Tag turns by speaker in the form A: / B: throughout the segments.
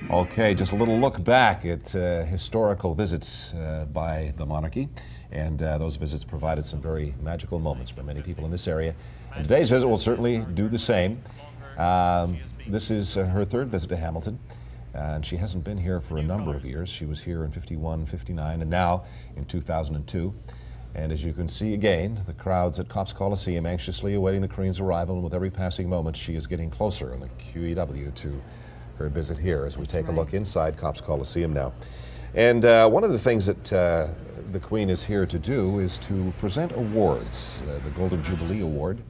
A: Okay, just a little look back at historical visits by the monarchy, and those visits provided some very magical moments for many people in this area. And today's visit will certainly do the same. This is her third visit to Hamilton, and she hasn't been here for a number of years. She was here in 51, 59, and now in 2002. And as you can see again, the crowds at Copps Coliseum anxiously awaiting the Queen's arrival, and with every passing moment she is getting closer on the QEW to her visit here as we take a look inside Copps Coliseum now. And one of the things that the Queen is here to do is to present awards. The Golden Jubilee Award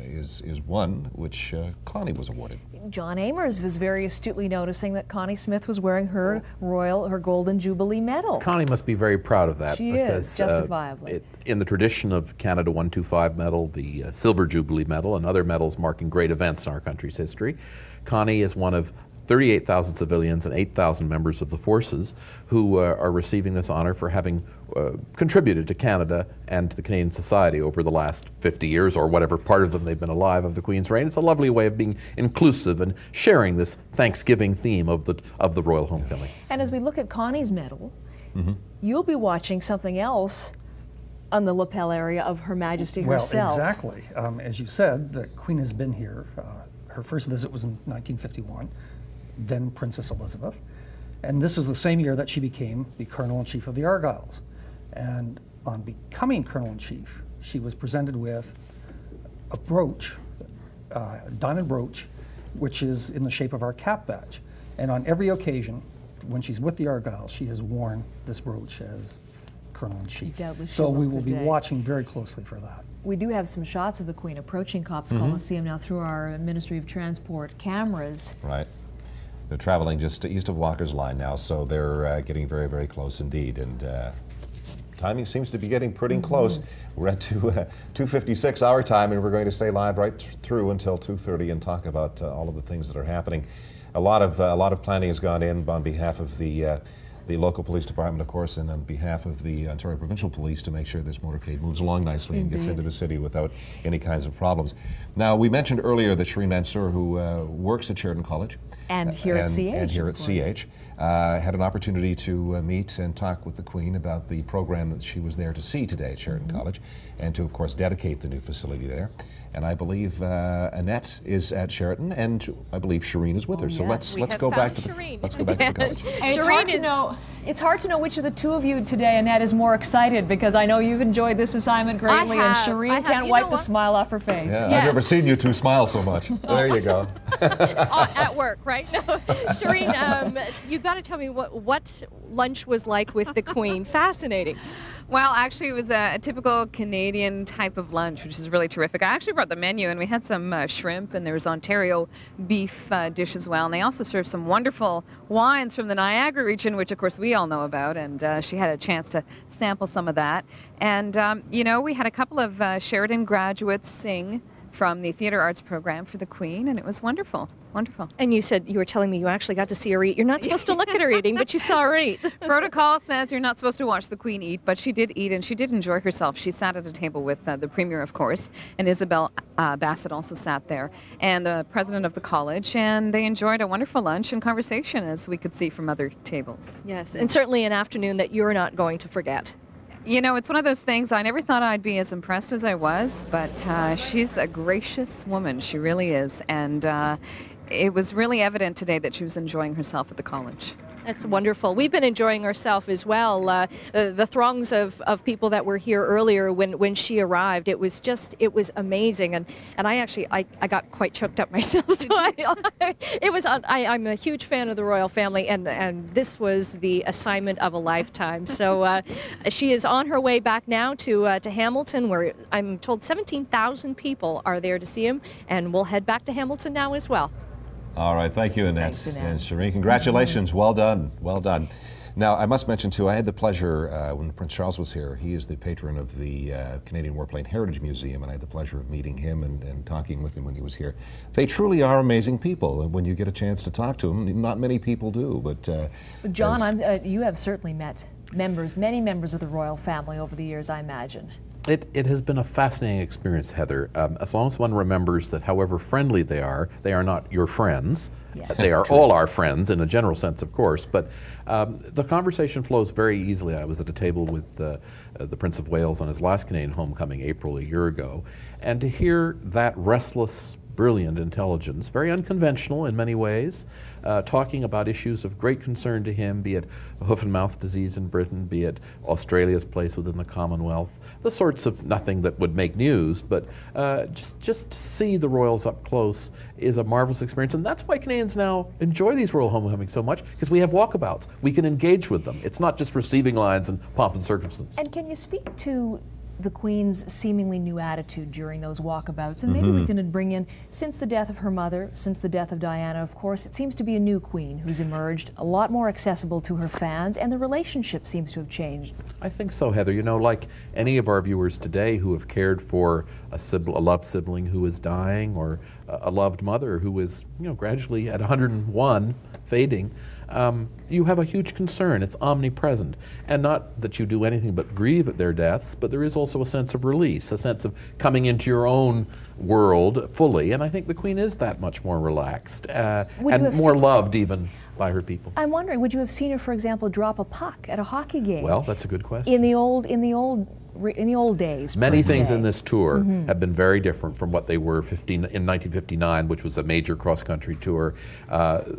A: is one which Connie was awarded.
B: John Amers was very astutely noticing that Connie Smith was wearing her her Golden Jubilee medal.
C: Connie must be very proud of that.
B: She
C: because,
B: is, justifiably.
C: In the tradition of Canada 125 medal, the Silver Jubilee medal, and other medals marking great events in our country's history, Connie is one of 38,000 civilians and 8,000 members of the forces who are receiving this honor for having contributed to Canada and to the Canadian society over the last 50 years, or whatever part of them they've been alive of the Queen's reign. It's a lovely way of being inclusive and sharing this Thanksgiving theme of the royal homecoming.
B: And as we look at Connie's medal, you'll be watching something else on the lapel area of Her Majesty herself.
D: Well, exactly. As you said, the Queen has been here. Her first visit was in 1951. Then Princess Elizabeth. And this is the same year that she became the Colonel-in-Chief of the Argylls. And on becoming Colonel-in-Chief, she was presented with a brooch, a diamond brooch, which is in the shape of our cap badge. And on every occasion, when she's with the Argylls, she has worn this brooch as Colonel-in-Chief. So we will be watching very closely for that.
B: We do have some shots of the Queen approaching Copps Coliseum now through our Ministry of Transport cameras.
A: Right. They're traveling just east of Walker's Line now, so they're getting very, very close indeed. And timing seems to be getting pretty close. We're at 2:56 our time, and we're going to stay live right through until 2:30 and talk about all of the things that are happening. A lot of planning has gone in on behalf of the local police department, of course, and on behalf of the Ontario Provincial Police to make sure this motorcade moves along nicely and gets into the city without any kinds of problems. Now, we mentioned earlier that Sheridan Mansour, who works at Sheridan College,
B: and here at CH,
A: and here at CH, had an opportunity to meet and talk with the Queen about the program that she was there to see today at Sheridan College, and to, of course, dedicate the new facility there. And I believe Annette is at Sheridan, and I believe Shireen is with her. So let's go back to the college.
B: It's hard to know which of the two of you today, Annette, is more excited, because I know you've enjoyed this assignment greatly, and Shireen can't wipe the smile off her face.
A: Yeah, I've never seen you two smile so much. There you go.
E: At work, right? No. Shireen, you got to tell me what lunch was like with the Queen. Fascinating.
F: Well, actually, it was a typical Canadian type of lunch, which is really terrific. I actually brought the menu, and we had some shrimp, and there was Ontario beef dish as well. And they also served some wonderful wines from the Niagara region, which, of course, we all know about. And she had a chance to sample some of that. And, you know, we had a couple of Sheridan graduates sing from the theater arts program for the Queen, and it was wonderful. Wonderful.
E: And you said, you were telling me you actually got to see her eat. You're not supposed to look at her eating, but you saw her eat.
F: Protocol says you're not supposed to watch the Queen eat, but she did eat, and she did enjoy herself. She sat at a table with the Premier, of course, and Isabel Bassett also sat there, and the President of the college, and they enjoyed a wonderful lunch and conversation, as we could see from other tables.
E: Yes, and certainly an afternoon that you're not going to forget.
F: You know, it's one of those things, I never thought I'd be as impressed as I was, but she's a gracious woman. She really is. And it was really evident today that she was enjoying herself at the college.
E: That's wonderful. We've been enjoying ourselves as well. The throngs of people that were here earlier when she arrived, it was amazing. And I got quite choked up myself. So I'm a huge fan of the royal family, and this was the assignment of a lifetime. So she is on her way back now to Hamilton, where I'm told 17,000 people are there to see him, and we'll head back to Hamilton now as well.
A: All right, thank you, Annette.
B: Thanks, Annette.
A: And Shireen, congratulations. Well done. Well done. Now, I must mention, too, I had the pleasure, when Prince Charles was here, he is the patron of the Canadian Warplane Heritage Museum, and I had the pleasure of meeting him and talking with him when he was here. They truly are amazing people, and when you get a chance to talk to them, not many people do. But
B: John, you have certainly met many members of the royal family over the years, I imagine.
C: It has been a fascinating experience, Heather. As long as one remembers that however friendly they are not your friends,
B: Yes.
C: They are all our friends in a general sense, of course, but the conversation flows very easily. I was at a table with the Prince of Wales on his last Canadian homecoming, April, a year ago, and to hear that restless, brilliant intelligence, very unconventional in many ways, talking about issues of great concern to him, be it hoof and mouth disease in Britain, be it Australia's place within the Commonwealth, the sorts of nothing that would make news, but just to see the royals up close is a marvelous experience, and that's why Canadians now enjoy these royal homecomings so much, because we have walkabouts. We can engage with them. It's not just receiving lines and pomp and circumstance.
B: And can you speak to the Queen's seemingly new attitude during those walkabouts? And maybe we can bring in, since the death of her mother, since the death of Diana, of course, it seems to be a new Queen who's emerged, a lot more accessible to her fans, and the relationship seems to have changed.
C: I think so, Heather. You know, like any of our viewers today who have cared for a loved sibling who is dying, or a loved mother who is, gradually at 101 fading, you have a huge concern. It's omnipresent. And not that you do anything but grieve at their deaths, but there is also a sense of release, a sense of coming into your own world fully. And I think the Queen is that much more relaxed and more loved even by her people.
B: I'm wondering, would you have seen her, for example, drop a puck at a hockey game?
C: Well, that's a good question.
B: In the old days.
C: Many things in this tour have been very different from what they were in 1959, which was a major cross-country tour.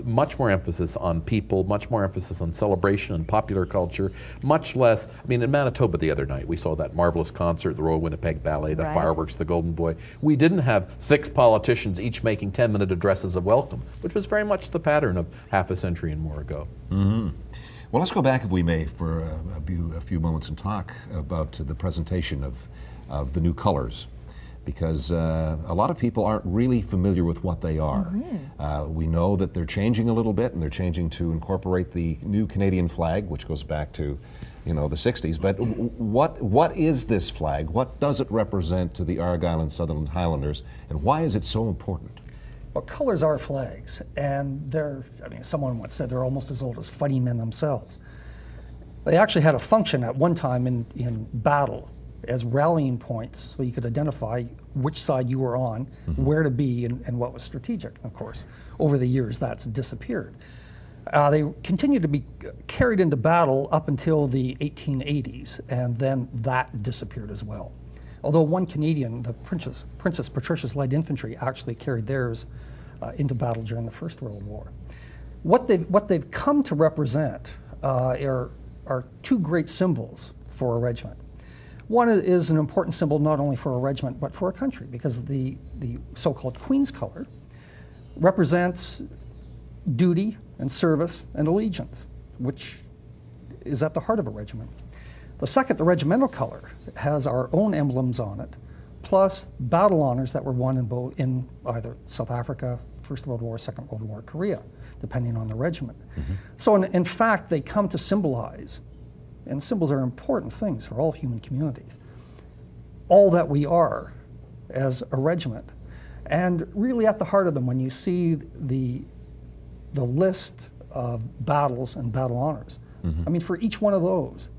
C: Much more emphasis on people, much more emphasis on celebration and popular culture, much less, in Manitoba the other night, we saw that marvelous concert, the Royal Winnipeg Ballet, the fireworks, the Golden Boy. We didn't have 6 politicians each making 10-minute addresses of welcome, which was very much the pattern of half a century and more ago.
A: Well, let's go back, if we may, for a few moments and talk about the presentation of the new colors, because a lot of people aren't really familiar with what they are. We know that they're changing a little bit, and they're changing to incorporate the new Canadian flag, which goes back to, the 60s. But what is this flag? What does it represent to the Argyll and Sutherland Highlanders, and why is it so important?
D: Well, colors are flags, and someone once said they're almost as old as fighting men themselves. They actually had a function at one time in battle as rallying points, so you could identify which side you were on, where to be, and what was strategic. Of course, over the years, that's disappeared. They continued to be carried into battle up until the 1880s, and then that disappeared as well. Although one Canadian, the Princess Patricia's Light Infantry, actually carried theirs into battle during the First World War. What they've come to represent are 2 great symbols for a regiment. One is an important symbol not only for a regiment but for a country, because the so-called Queen's color represents duty and service and allegiance, which is at the heart of a regiment. The second, the regimental color, has our own emblems on it, plus battle honors that were won in either South Africa, First World War, Second World War, Korea, depending on the regiment. So in fact, they come to symbolize, and symbols are important things for all human communities, all that we are as a regiment. And really at the heart of them, when you see the list of battles and battle honors, for each one of those,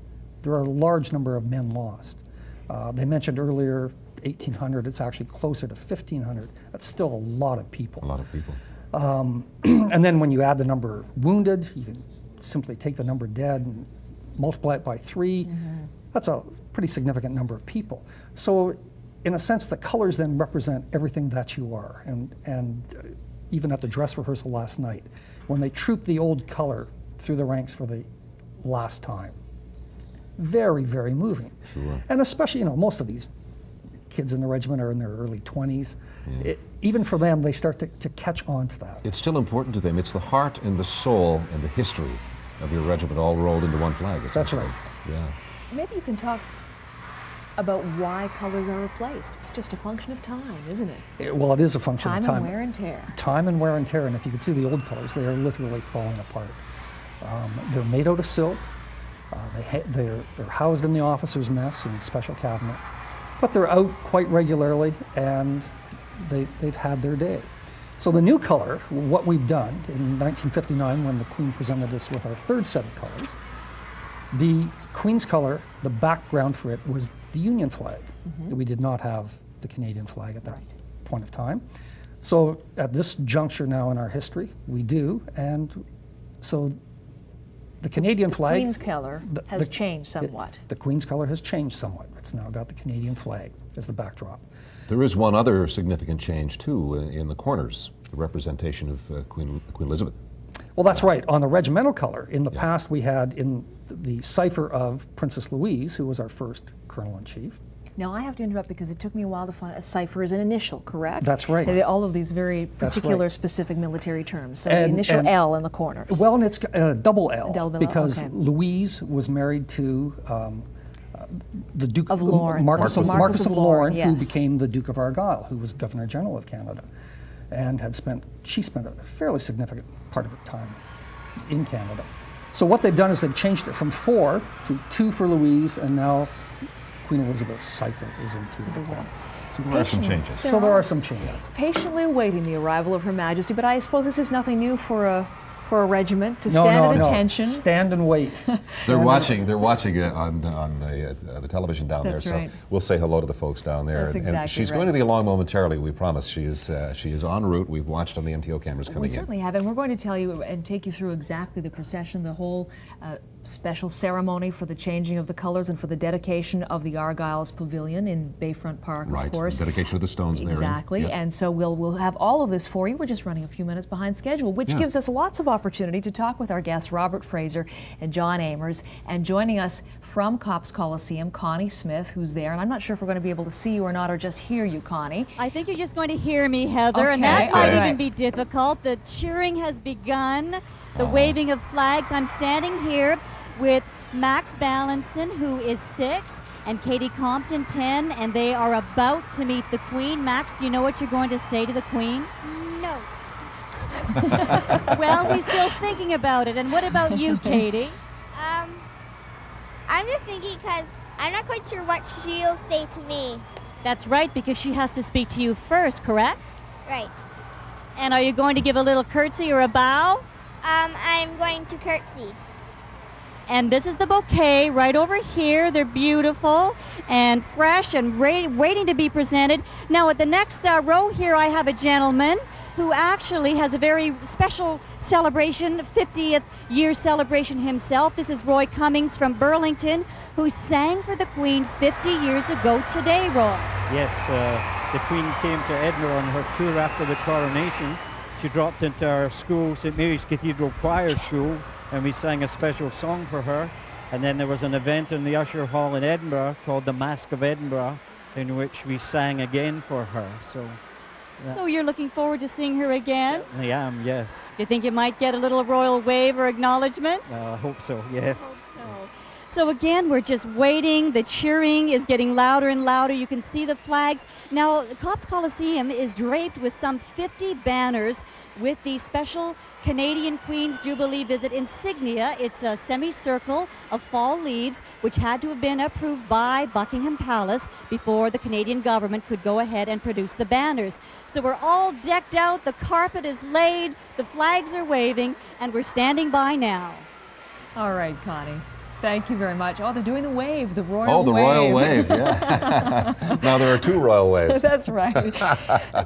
D: there are a large number of men lost. They mentioned earlier 1,800, it's actually closer to 1,500. That's still a lot of people.
A: A lot of people.
D: And then when you add the number wounded, you can simply take the number dead and multiply it by 3. That's a pretty significant number of people. So in a sense, the colors then represent everything that you are. And even at the dress rehearsal last night, when they trooped the old color through the ranks for the last time, very, very moving.
A: Sure.
D: And especially, most of these kids in the regiment are in their early 20s. Even for them, they start to catch on to that.
A: It's still important to them. It's the heart and the soul and the history of your regiment all rolled into one flag.
D: That's right.
A: Yeah.
B: Maybe you can talk about why colors are replaced. It's just a function of time, isn't it?
D: Well, it is a function of time.
B: Time and wear and tear.
D: Time and wear and tear. And if you can see the old colors, they are literally falling apart. They're made out of silk. They're housed in the officers' mess in special cabinets, but they're out quite regularly, and they've had their day. So the new color, what we've done in 1959, when the Queen presented us with our 3rd set of colors, the Queen's color, the background for it was the Union flag. We did not have the Canadian flag at that point of time. So at this juncture now in our history, we do, and so the Canadian flag.
B: Queen's color has changed somewhat.
D: The Queen's color has changed somewhat. It's now got the Canadian flag as the backdrop.
A: There is one other significant change, too, in the corners, the representation of Queen Elizabeth.
D: Well, that's right. On the regimental color, in the past we had in the cipher of Princess Louise, who was our first colonel-in-chief.
B: Now, I have to interrupt because it took me a while to find a cipher is an initial, correct?
D: That's right.
B: All of these very particular,
D: right.
B: specific military terms. So the initial L in the corners.
D: Well, and it's double L,
B: Double L,
D: because
B: okay.
D: Louise was married to the Duke
B: Of Lorne.
D: Marquis of Lorne,
B: yes.
D: who became the Duke of Argyll, who was Governor General of Canada, and she spent a fairly significant part of her time in Canada. So what they've done is they've changed it from 4 to 2 for Louise, and now Queen Elizabeth's cipher is in 2 as well.
A: So there are some changes.
D: So there are some changes.
B: Patiently awaiting the arrival of Her Majesty, but I suppose this is nothing new for a regiment to stand at attention.
D: Stand and wait.
A: They're watching on the television down
B: That's
A: there,
B: right.
A: so we'll say hello to the folks down there.
B: That's
A: and
B: exactly
A: she's
B: right.
A: going to be along momentarily, we promise. She is en route. We've watched on the MTO cameras
B: We
A: coming in.
B: certainly have, and we're going to tell you and take you through exactly the procession, the whole special ceremony for the changing of the colors and for the dedication of the Argyll's Pavilion in Bayfront Park,
A: Right,
B: of course.
A: dedication of the stones there.
B: Exactly, and so we'll have all of this for you. We're just running a few minutes behind schedule, which gives us lots of opportunity to talk with our guests, Robert Fraser and John Amers, and joining us from Copps Coliseum, Connie Smith, who's there, and I'm not sure if we're going to be able to see you or not, or just hear you, Connie.
G: I think you're just going to hear me, Heather, and
B: Okay,
G: that might
B: all right.
G: even be difficult. The cheering has begun, the waving of flags. I'm standing here with Max Ballinson, who is 6, and Katie Compton, 10, and they are about to meet the Queen. Max, do you know what you're going to say to the Queen?
H: No.
G: Well, he's still thinking about it. And what about you, Katie?
H: I'm just thinking because I'm not quite sure what she'll say to me.
G: That's right, because she has to speak to you first, correct?
H: Right.
G: And are you going to give a little curtsy or a bow?
H: I'm going to curtsy.
G: And this is the bouquet right over here. They're beautiful and fresh and waiting to be presented. Now at the next row here, I have a gentleman who actually has a very special celebration, 50th year celebration himself. This is Roy Cummings from Burlington, who sang for the Queen 50 years ago today, Roy.
I: Yes, the Queen came to Edinburgh on her tour after the coronation. She dropped into our school, St. Mary's Cathedral Choir School, and we sang a special song for her. And then there was an event in the Usher Hall in Edinburgh called the Masque of Edinburgh, in which we sang again for her.
G: So you're looking forward to seeing her again?
I: I am, yes.
G: Do you think you might get a little royal wave or acknowledgement?
I: I hope so, yes.
G: So again, we're just waiting. The cheering is getting louder and louder. You can see the flags. Now, the Copps Coliseum is draped with some 50 banners with the special Canadian Queen's Jubilee Visit insignia. It's a semicircle of fall leaves, which had to have been approved by Buckingham Palace before the Canadian government could go ahead and produce the banners. So we're all decked out. The carpet is laid. The flags are waving, and we're standing by now.
B: All right, Connie. Thank you very much. Oh, they're doing the wave, the royal wave.
A: Oh, the royal wave, yeah. Now there are 2 royal waves.
B: That's right.